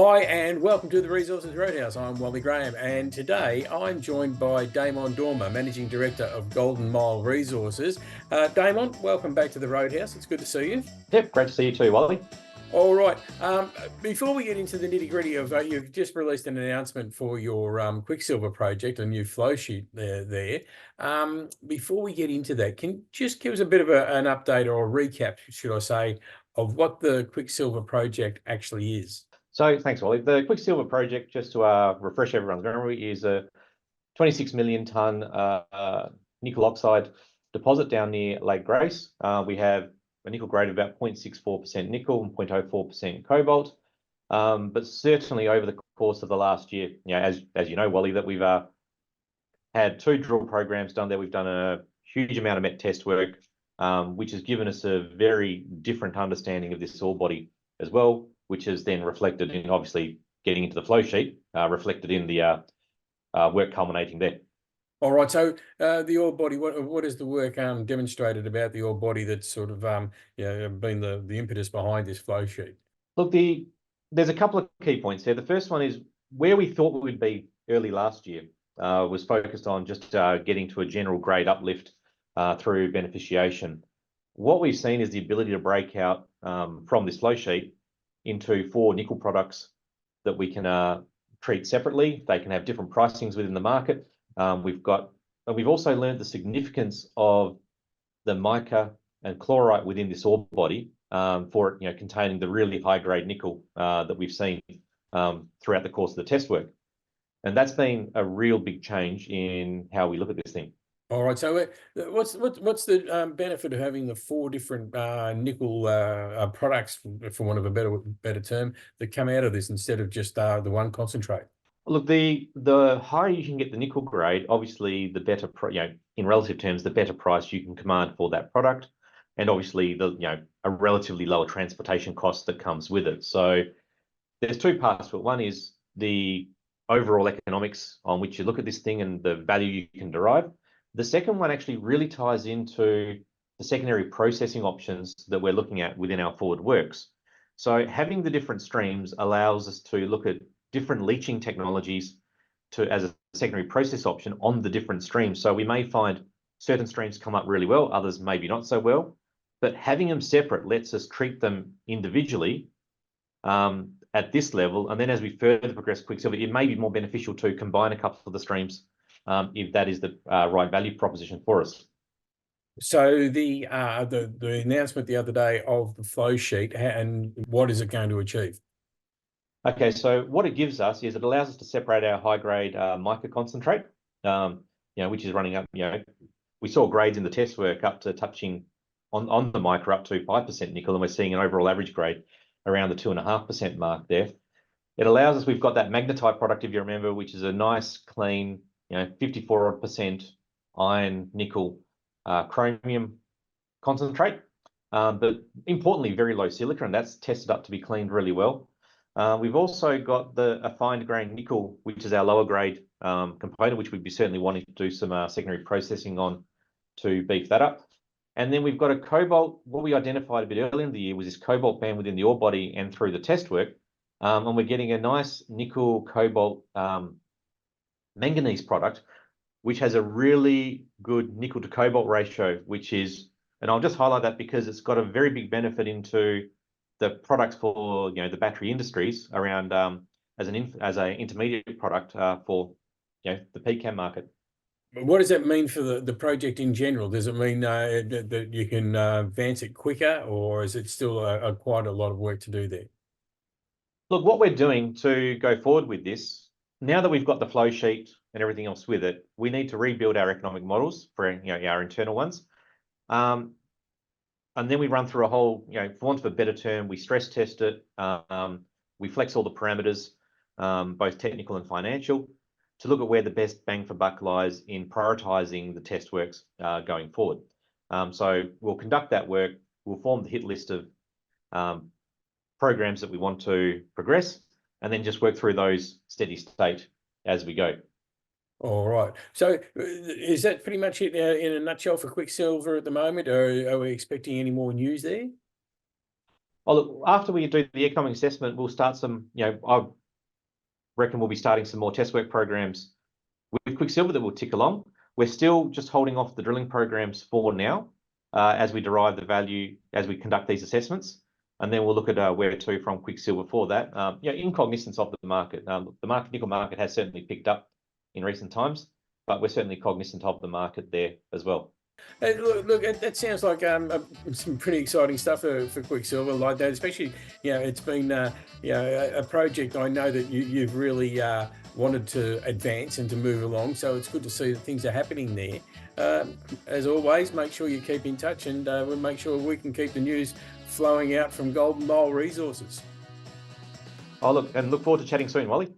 Hi and welcome to the Resources Roadhouse. I'm Wally Graham and today I'm joined by Damon Dormer, Managing Director of Golden Mile Resources. Damon, welcome back to the Roadhouse. It's good to see you. Yep, great to see you too, Wally. All right. Before we get into the nitty-gritty of you've just released an announcement for your Quicksilver project, a new flow sheet there. Before we get into that, can you just give us a bit of an update or a recap, should I say, of what the Quicksilver project actually is? So thanks, Wally. The Quicksilver project, just to refresh everyone's memory, is a 26 million tonne nickel oxide deposit down near Lake Grace. We have a nickel grade of about 0.64% nickel and 0.04% cobalt. But certainly over the course of the last year, as you know, Wally, that we've had 2 drill programs done there. We've done a huge amount of met test work, which has given us a very different understanding of this ore body as well, which is then reflected in obviously getting into the flow sheet, reflected in the work culminating there. All right. So the ore body, what is the work demonstrated about the ore body that's sort of been the impetus behind this flow sheet? Look, there's a couple of key points here. The first one is where we thought we would be early last year was focused on just getting to a general grade uplift through beneficiation. What we've seen is the ability to break out from this flow sheet into 4 nickel products that we can treat separately. They can have different pricings within the market. We've also learned the significance of the mica and chlorite within this ore body for it, containing the really high grade nickel that we've seen throughout the course of the test work. And that's been a real big change in how we look at this thing. All right. So what's the benefit of having the 4 different nickel products, for want of a better term, that come out of this instead of just the one concentrate? Look, the higher you can get the nickel grade, obviously the better, in relative terms, the better price you can command for that product, and obviously a relatively lower transportation cost that comes with it. So there's 2 parts to it. One is the overall economics on which you look at this thing and the value you can derive. The second one actually really ties into the secondary processing options that we're looking at within our forward works. So having the different streams allows us to look at different leaching technologies as a secondary process option on the different streams. So we may find certain streams come up really well, others maybe not so well, but having them separate lets us treat them individually at this level. And then as we further progress Quicksilver, it may be more beneficial to combine a couple of the streams if that is the right value proposition for us. So the announcement the other day of the flow sheet, and what is it going to achieve? Okay, so what it gives us is it allows us to separate our high-grade mica concentrate, which is running up. We saw grades in the test work up to touching on the mica up to 5% nickel, and we're seeing an overall average grade around the 2.5% mark there. It allows us. We've got that magnetite product, if you remember, which is a nice, clean, 54% iron, nickel, chromium concentrate, but importantly, very low silica, and that's tested up to be cleaned really well. We've also got a fine grain nickel, which is our lower grade component, which we'd be certainly wanting to do some secondary processing on to beef that up. And then we've got a cobalt. What we identified a bit earlier in the year was this cobalt band within the ore body and through the test work. And we're getting a nice nickel cobalt manganese product, which has a really good nickel to cobalt ratio, and I'll just highlight that because it's got a very big benefit into the products for the battery industries around as an intermediate product for the PCAM market. What does that mean for the project in general? Does it mean that you can advance it quicker, or is it still quite a lot of work to do there? Look, what we're doing to go forward with this, now that we've got the flow sheet and everything else with it, we need to rebuild our economic models for our internal ones. And then we run through a whole, for want of a better term, we stress test it. We flex all the parameters, both technical and financial, to look at where the best bang for buck lies in prioritizing the test works going forward. So we'll conduct that work. We'll form the hit list of programs that we want to progress, and then just work through those steady state as we go. All right. So is that pretty much it in a nutshell for Quicksilver at the moment, or are we expecting any more news there? Oh, look, after we do the economic assessment, we'll start some, I reckon we'll be starting some more test work programs with Quicksilver that will tick along. We're still just holding off the drilling programs for now, as we derive the value, as we conduct these assessments. And then we'll look at where to from Quicksilver for that, in cognizance of the market. The nickel market has certainly picked up in recent times, but we're certainly cognizant of the market there as well. Look, that sounds like some pretty exciting stuff for Quicksilver like that, especially, it's been, a project I know that you've really wanted to advance and to move along. So it's good to see that things are happening there. As always, make sure you keep in touch, and we'll make sure we can keep the news flowing out from Golden Mile Resources. Oh, look forward to chatting soon, Wally.